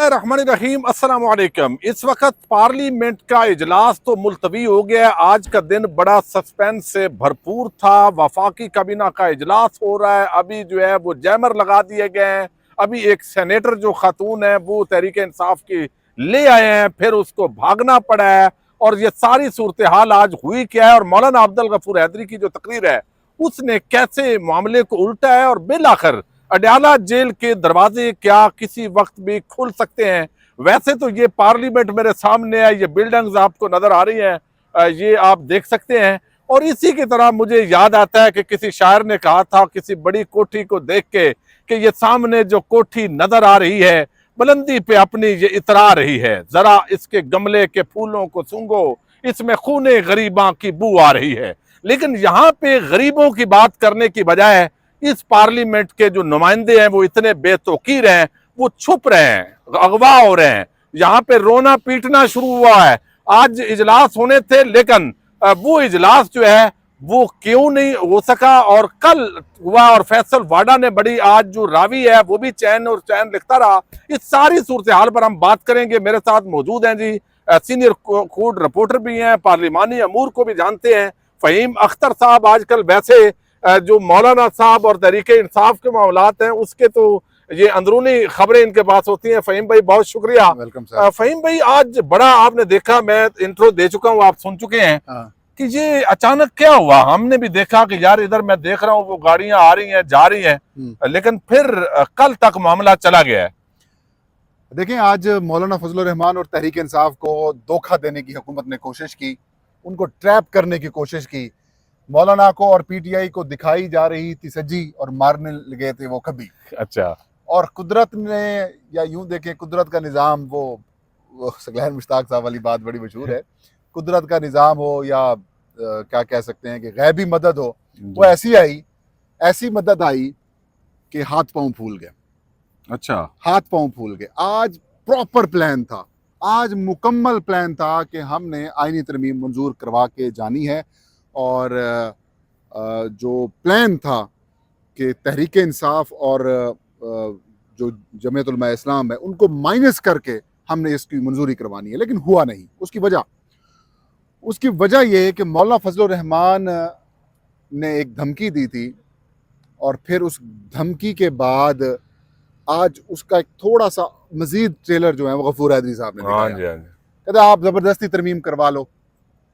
बिस्मिल्लाहिर्रहमानिर्रहीम अस्सलाम वालेकुम। इस वक्त पार्लियामेंट का इजलास तो मुलतवी हो गया है। आज का दिन बड़ा सस्पेंस से भरपूर था। वफाकी काबीना का इजलास हो रहा है। अभी जो है वो जैमर लगा दिए गए हैं। अभी एक सेनेटर जो खातून है वो तहरीक इंसाफ की ले आए हैं, फिर उसको भागना पड़ा है। और ये सारी सूरत हाल आज हुई क्या है और मौलाना अब्दुल गफूर हैदरी की जो तकरीर है उसने कैसे मामले को उल्टा है और बिल आखिर अडयाला जेल के दरवाजे क्या किसी वक्त भी खुल सकते हैं। वैसे तो ये पार्लियामेंट मेरे सामने है, ये बिल्डिंग्स आपको नजर आ रही हैं, ये आप देख सकते हैं। और इसी की तरह मुझे याद आता है कि किसी शायर ने कहा था किसी बड़ी कोठी को देख के कि ये सामने जो कोठी नजर आ रही है बुलंदी पे अपनी ये इतरा रही है, जरा इसके गमले के फूलों को सूंघो, इसमें खूने गरीबा की बू आ रही है। लेकिन यहाँ पे गरीबों की बात करने की बजाय इस पार्लियामेंट के जो नुमाइंदे हैं वो इतने बेतौकीर हैं, वो छुप रहे हैं, अगवा हो रहे हैं। यहाँ पे रोना पीटना शुरू हुआ है। आज इजलास होने थे लेकिन वो इजलास जो है वो क्यों नहीं हो सका और कल हुआ और फैसल वाडा ने बड़ी आज जो रावी है वो भी चैन और चैन लिखता रहा। इस सारी सूरत हाल पर हम बात करेंगे। मेरे साथ मौजूद हैं जी सीनियर कोर्ट रिपोर्टर भी हैं, पार्लिमानी अमूर को भी जानते हैं, फ़हीम अख्तर साहब। आजकल वैसे जो मौलाना साहब और तहरीक इंसाफ के मामलात हैं उसके तो ये अंदरूनी खबरें इनके पास होती हैं। फ़हीम भाई बहुत शुक्रिया। Welcome sir. फ़हीम भाई आज बड़ा आपने देखा, मैं इंट्रो दे चुका हूँ, आप सुन चुके हैं कि ये अचानक क्या हुआ। हमने भी देखा कि यार इधर मैं देख रहा हूँ वो गाड़ियां आ रही हैं जा रही हैं, लेकिन फिर कल तक मामला चला गया है। देखें, आज मौलाना फजलुर रहमान और तहरीक इंसाफ को धोखा देने की हुकूमत ने कोशिश की, उनको ट्रैप करने की कोशिश की। मौलाना को और पीटीआई को दिखाई जा रही थी सजी और मारने लगे थे वो कभी। अच्छा। और कुदरत ने, या यूं देखें कुदरत का निज़ाम, वो सगलैन मुश्ताक साहब वाली बात बड़ी मशहूर है, कुदरत का निज़ाम हो या क्या कह सकते हैं कि गैबी मदद हो, वो ऐसी मदद आई कि हाथ पांव फूल गए। अच्छा, हाथ पांव फूल गए। आज प्रॉपर प्लान था, आज मुकम्मल प्लान था कि हमने आईनी तरमीम मंजूर करवा के जानी है। और जो प्लान था कि तहरीक इंसाफ और जो जमीयत उलमा इस्लाम है उनको माइनस करके हमने इसकी मंजूरी करवानी है, लेकिन हुआ नहीं। उसकी वजह यह है कि मौलाना फजलुर रहमान ने एक धमकी दी थी और फिर उस धमकी के बाद आज उसका एक थोड़ा सा मजीद ट्रेलर जो है वो गफूर हैदरी साहब ने दिखाया। कहते आप जबरदस्ती तरमीम करवा लो,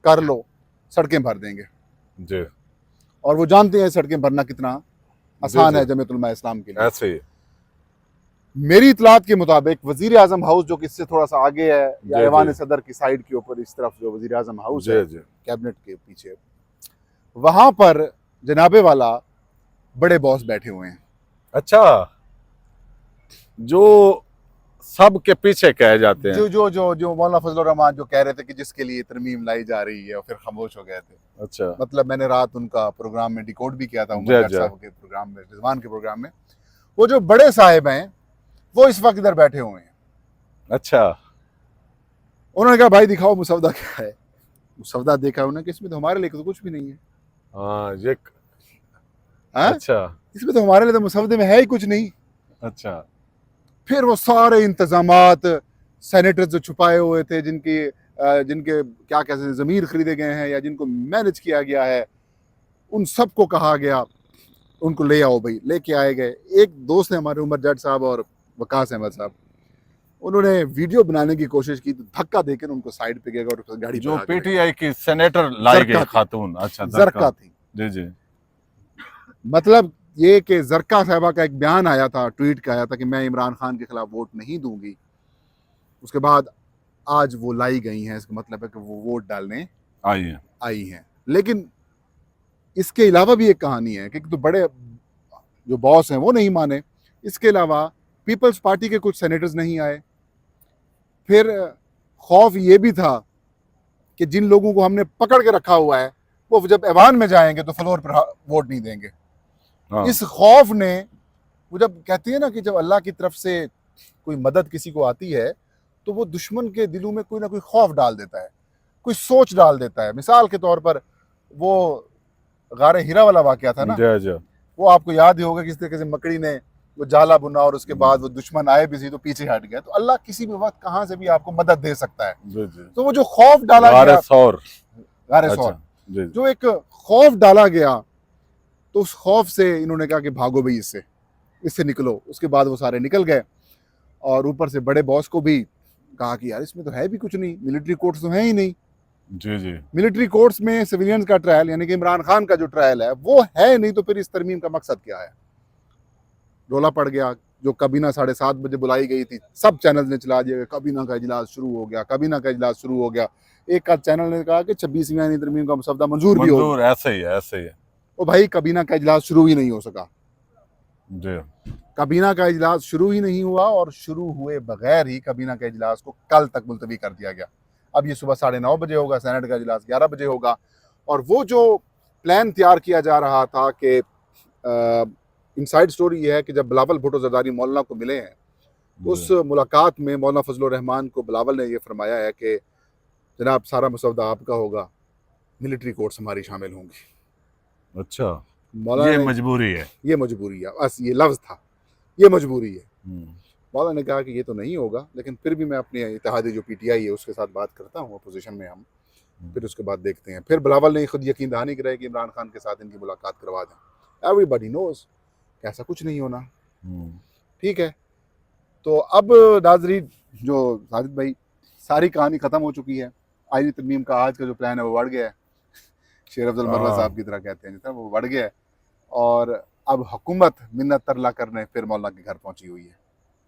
कर लो, सड़कें भर देंगे जी। और वो जानते हैं सड़कें भरना कितना आसान है जमीयत उलमा इस्लाम के लिए। ऐसे ही मेरी इतलात के मुताबिक वजीर आजम हाउस जो कि इससे थोड़ा सा आगे है, या ऐवान सदर की साइड के ऊपर इस तरफ जो वजीर आजम हाउस है कैबिनेट के पीछे, वहां पर जनाबे वाला बड़े बॉस बैठे हुए हैं। अच्छा, जो सब के पीछे कहे जाते हैं, जो मौलाना फजलुर रहमान जो कह रहे थे कि जिसके लिए तरमीम लाई जा रही है, और फिर खामोश हो गए थे। अच्छा, मतलब मैंने रात उनका प्रोग्राम में डिकोड भी किया था, उमर साहब के प्रोग्राम में, रिजवान के प्रोग्राम में। वो जो बड़े साहिब हैं वो इस वक्त इधर बैठे हुए हैं। अच्छा, उन्होंने कहा भाई दिखाओ मुसवदा क्या है। मुसवदा देखा उन्होंने कि इसमें तो हमारे लिए तो कुछ भी नहीं है। अच्छा, इसमें तो हमारे लिए तो मुसवदे में है ही कुछ नहीं। अच्छा, फिर वो सारे इंतजामात सेनेटर्स जो छुपाए हुए थे, जिनके क्या कहते हैं ज़मीर खरीदे गए हैं या जिनको मैनेज किया गया है, उन सबको कहा गया उनको ले आओ भाई। लेके आए गए। एक दोस्त है हमारे उमर जट साहब और वकास अहमद साहब, उन्होंने वीडियो बनाने की कोशिश की तो धक्का देकर उनको साइड पे गया और गाड़ी जो पीटीआई की सेनेटर लाई गई खातून। अच्छा, जरका थी। जी जी। मतलब ये कि जरका साहबा का एक बयान आया था, ट्वीट का आया था कि मैं इमरान खान के खिलाफ वोट नहीं दूंगी। उसके बाद आज वो लाई गई हैं। इसका मतलब है कि वो वोट डालने आई हैं। लेकिन इसके अलावा भी एक कहानी है कि तो बड़े जो बॉस हैं वो नहीं माने। इसके अलावा पीपल्स पार्टी के कुछ सेनेटर्स नहीं आए। फिर खौफ ये भी था कि जिन लोगों को हमने पकड़ के रखा हुआ है वो जब ऐवान में जाएंगे तो फ्लोर पर वोट नहीं देंगे। इस खौफ ने, वो जब कहती है ना कि जब अल्लाह की तरफ से कोई मदद किसी को आती है तो वो दुश्मन के दिलों में कोई ना कोई खौफ डाल देता है, कोई सोच डाल देता है। मिसाल के तौर पर वो गारे हीरा वाला वाकया था ना, वो आपको याद ही होगा किस तरीके से मकड़ी ने वो जाला बुना और उसके बाद वो दुश्मन आए भी तो पीछे हट गए। तो अल्लाह किसी भी वक्त कहाँ से भी आपको मदद दे सकता है। जी जी। तो वो जो खौफ डाला गारे गया, सौर। गारे अच्छा। सौर, जी जी। जो एक खौफ डाला गया, तो उस खौफ से इन्होंने कहा कि भागो भाई इससे, इससे निकलो। उसके बाद वो सारे निकल गए और ऊपर से बड़े बॉस को भी कहा कि यार इसमें तो है भी कुछ नहीं, मिलिट्री कोर्ट्स तो है ही नहीं। जी जी। मिलिट्री कोर्ट्स में सिविलियंस का ट्रायल यानी कि इमरान खान का जो ट्रायल है वो है नहीं, तो फिर इस तरमीम का मकसद क्या है। रोला पड़ गया। जो काबीना 7:30 बजे बुलाई गई थी, सब चैनल ने चला दिया कि काबीना का इजलास शुरू हो गया, काबीना का इजलास शुरू हो गया। एक आध चैनल ने कहा कि 26वीं आईनी तरमीम का मसौदा मंजूर भी हो मंजूर, ऐसे ही है, ऐसे ही है। ओ भाई, काबीना का इजलास शुरू ही नहीं हो सका। जी। काबीना का इजलास शुरू ही नहीं हुआ और शुरू हुए बगैर ही काबीना के इजलास को कल तक मुलतवी कर दिया गया। अब ये सुबह 9:30 बजे होगा, सेनेट का इजलास 11 बजे होगा। और वो जो प्लान तैयार किया जा रहा था कि इनसाइड स्टोरी ये है कि जब बिलावल भुट्टो जरदारी मौलाना को मिले हैं, उस मुलाकात में मौलाना फजलुर रहमान को बिलावल ने यह फरमाया है कि जनाब सारा मसौदा आपका होगा, मिलिट्री कोर्ट्स हमारी शामिल होंगी। अच्छा, मौलाना ये ने, मजबूरी है। ये मजबूरी है, बस ये लफ्ज़ था, ये मजबूरी है। मौलाना ने कहा कि ये तो नहीं होगा, लेकिन फिर भी मैं अपने इत्तेहादी जो PTI है उसके साथ बात करता हूँ, अपोजिशन में हम, फिर उसके बाद देखते हैं। फिर बिलावल ने खुद यकीन दहानी कराई कि इमरान खान के साथ इनकी मुलाकात करवा दें। एवरीबॉडी नोज ऐसा कुछ नहीं होना। ठीक है, तो अब नाज़रीन, जो साजिद भाई, सारी कहानी ख़त्म हो चुकी है। आईनी तरमीम का आज का जो प्लान है वो बढ़ गया है, शेर अफजल मरवा साहब की तरह कहते हैं, वो बढ़ गया है। और अब हुकूमत मिन्नत तरला करने फिर मौलाना के घर पहुंची हुई है।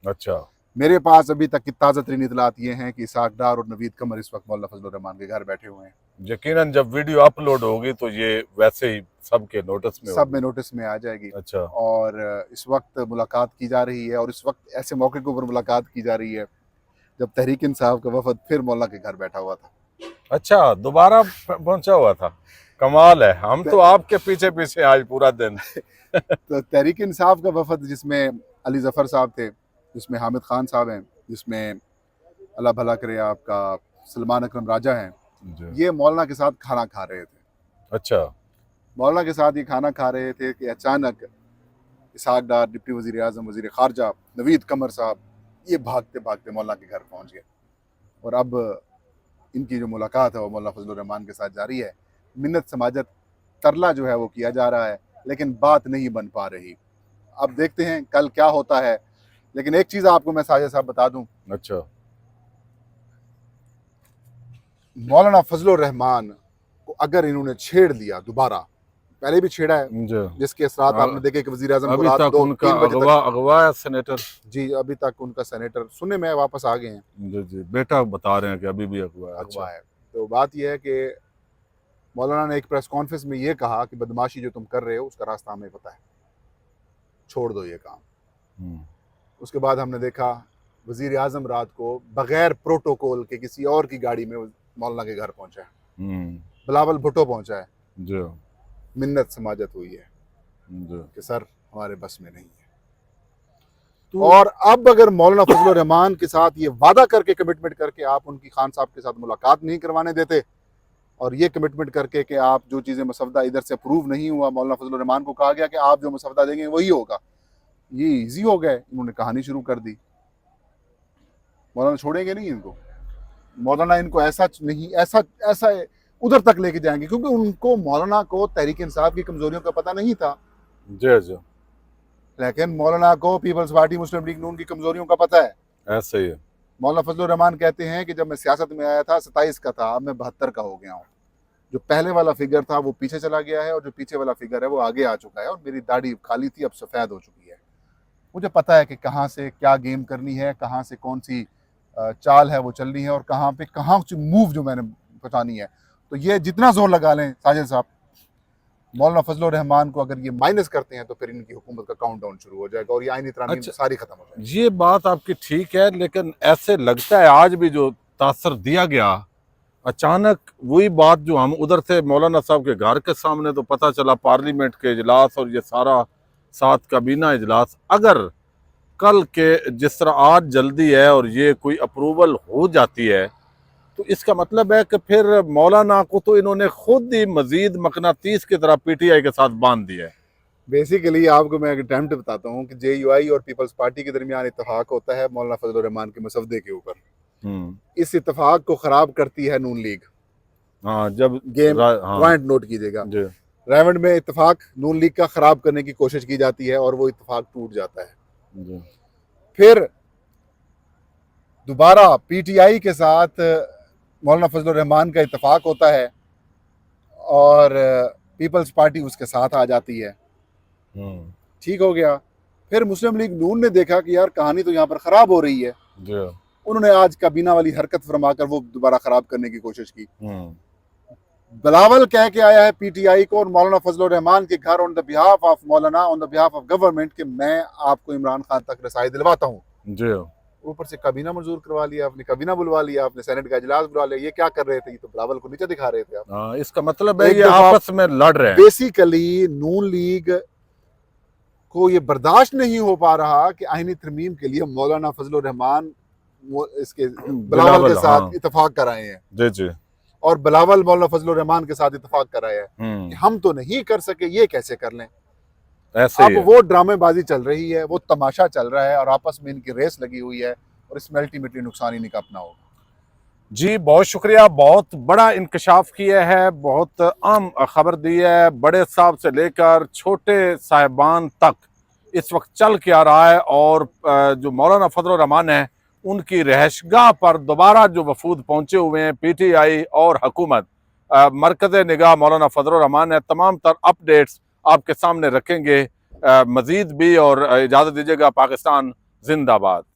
अच्छा। मेरे पास अभी तक की ताज़ा तरीन इतलात ये हैं कि इसाक डार और नवीद कमर इस वक्त मौलाना फजलुर रहमान के घर बैठे हुए हैं। यकीनन जब वीडियो अपलोड होगी तो ये वैसे ही सबके नोटिस में सब में नोटिस में आ जाएगी। अच्छा। और इस वक्त मुलाकात की जा रही है, और इस वक्त ऐसे मौके के ऊपर मुलाकात की जा रही है जब तहरीक इंसाफ का वफद फिर मौलाना के घर बैठा हुआ था। अच्छा, दोबारा पहुंचा हुआ था। कमाल है, हम तो आपके पीछे पीछे आज पूरा दिन। तो तहरीक इंसाफ का वफद जिसमें अली जफ़र साहब थे, जिसमें हामिद खान साहब हैं, जिसमें अल्लाह भला करे आपका सलमान अकरम राजा हैं, ये मौलाना के साथ खाना खा रहे थे। अच्छा। मौलाना के साथ ये खाना खा रहे थे कि अचानक इसाक डार, डिप्टी वज़ीर आज़म, वज़ीर ख़ारजा नवीद कमर साहब, ये भागते भागते मौलाना के घर पहुंच गए। और अब इनकी जो मुलाकात है वो मौलाना फजलुर रहमान के साथ जारी है। मिन्नत समाजत तरला जो है वो किया जा रहा है, लेकिन बात नहीं बन पा रही। अब देखते हैं कल क्या होता है। लेकिन एक चीज़ आपको मैं साजिद साहब बता दूं, अच्छा। मौलाना फजलुर रहमान को अगर इन्होंने छेड़ लिया दोबारा, पहले भी छेड़ा है, जिसके असरात आपने देखे कि वज़ीर आज़म को रात 2-3 बजे तक अगवा है सेनेटर। जी, अभी तक उनका सेनेटर सुनने में वापस आ गए हैं। जी जी, बेटा बता रहे हैं कि अभी भी अगवा है। अगवा है। तो बात यह है कि मौलाना ने एक प्रेस कॉन्फ्रेंस में ये कहा कि बदमाशी जो तुम कर रहे हो उसका रास्ता हमें पता है, छोड़ दो ये काम। उसके बाद हमने देखा वज़ीर आज़म रात को बगैर प्रोटोकॉल के किसी और की गाड़ी में मौलाना के घर पहुंचा है, बिलावल भुट्टो पहुंचा है, जो मिन्नत समाजत हुई है कि सर हमारे बस में नहीं है। तो और अब अगर मौलाना फजलुर रहमान के साथ ये वादा करके, कमिटमेंट करके आप उनकी खान साहब के साथ मुलाकात नहीं करवाने देते, और ये कमिटमेंट करके कि आप जो चीज़ें मसवदा इधर से अप्रूव नहीं हुआ, मौलाना फजलुर रहमान को कहा गया कि आप जो मसवदा देंगे वही होगा, ये इजी हो गए। इन्होंने कहानी शुरू कर दी। मौलाना छोड़ेंगे नहीं इनको, मौलाना इनको ऐसा नहीं, ऐसा उधर तक लेके जाएंगे, क्योंकि उनको, मौलाना को तहरीक इंसाफ की कमजोरियों का पता नहीं था। जी जी। लेकिन मौलाना को पीपल्स पार्टी मुस्लिम लीग नून की कमजोरियों का पता है। ऐसे ही है। मौलाना फजलुर रहमान कहते हैं कि जब मैं सियासत में आया था 27 का था, अब मैं 72 का हो गया हूँ। जो पहले वाला फिगर था वो पीछे चला गया है, और जो पीछे वाला फिगर है वो आगे आ चुका है, और मेरी दाढ़ी खाली थी अब सफ़ेद हो चुकी है। मुझे पता है कि कहाँ से क्या गेम करनी है, कहाँ से कौन सी चाल है वो चलनी है, और कहाँ पे कहाँ मूव जो मैंने पहुँचानी है। तो ये जितना जोर लगा लें साजिद साहब, मौलाना फजलुर रहमान को अगर ये माइनस करते हैं तो फिर इनकी हुकूमत का काउंटडाउन शुरू हो जाएगा और ये आईनी तरामीम सारी खत्म हो जाएगी। ये बात आपकी ठीक है, लेकिन ऐसे लगता है आज भी जो तासर दिया गया, अचानक वही बात जो हम उधर से मौलाना साहब के घर के सामने तो पता चला, पार्लियामेंट के इजलास और ये सारा साथ काबीना इजलास, अगर कल के जिस तरह आज जल्दी है और ये कोई अप्रूवल हो जाती है, तो इसका मतलब है कि फिर मौलाना को तो इन्होंने खुद ही मजीद मकनातीस की तरह PTI के साथ बांध दिया है। बेसिकली आपको मैं एक अटेम्प्ट बताता हूँ कि JUI और पीपल्स पार्टी के दरमियान इत्तेफाक होता है मौलाना फजल रहमान के मसवदे के ऊपर। इस इत्तेफाक को खराब करती है नून लीग। हाँ, जब गेम हाँ पॉइंट नोट कीजिएगा, जी रायवंड में इत्तेफाक नून लीग का खराब करने की कोशिश की जाती है और वो इत्तेफाक टूट जाता है। जी फिर दोबारा PTI के साथ मौलाना फजल रहमान का इत्तेफाक होता है और पीपल्स पार्टी उसके साथ आ जाती है। ठीक हो गया। फिर मुस्लिम लीग नून ने देखा कि यार कहानी तो यहाँ पर खराब हो रही है, जी उन्होंने आज काबीना वाली हरकत फरमाकर वो दोबारा खराब करने की कोशिश की। बिलावल कह के आया है PTI को और मौलाना फजल रहमान के घर on the behalf of Maulana, on the behalf of government, कि मैं आपको इमरान खान तक रसाई दिलवाता हूँ। जी ऊपर से काबीना मंजूर करवा लिया आपने, काबीना बुलवा लिया आपने, सेनेट का इजलास बुला लिया। ये क्या कर रहे थे? ये तो बिलावल को नीचे दिखा रहे थे आप। हाँ, इसका मतलब है एक ये दफा आपस में लड़ रहे हैं। बेसिकली नून लीग को ये बर्दाश्त नहीं हो पा रहा कि आईनी तरमीम के लिए मौलाना फजल रहमान इसके बिलावल के साथ हाँ। इत्तेफाक कराए हैं जी जी और बिलावल मौलाना फजल रहमान के साथ इत्तेफाक कराया है कि हम तो नहीं कर सके, ये कैसे कर लें। ऐसे अब ही है। वो ड्रामेबाजी चल रही है, वो तमाशा चल रहा है और आपस में इनकी रेस लगी हुई है और इसमें अल्टीमेटली नुकसान ही इनका अपना होगा। जी बहुत शुक्रिया, बहुत बड़ा इंकशाफ किया है, बहुत अहम खबर दी है। बड़े साहब से लेकर छोटे साहिबान तक इस वक्त चल के आ रहा है और जो मौलाना फजल रहमान है उनकी रहशगाह पर दोबारा जो वफूद पहुंचे हुए हैं PTI और हुकूमत, मरकज़ निगाह मौलाना फजल रहमान है। तमाम तर अपडेट्स आपके सामने रखेंगे मज़ीद भी, और इजाज़त दीजिएगा। पाकिस्तान जिंदाबाद।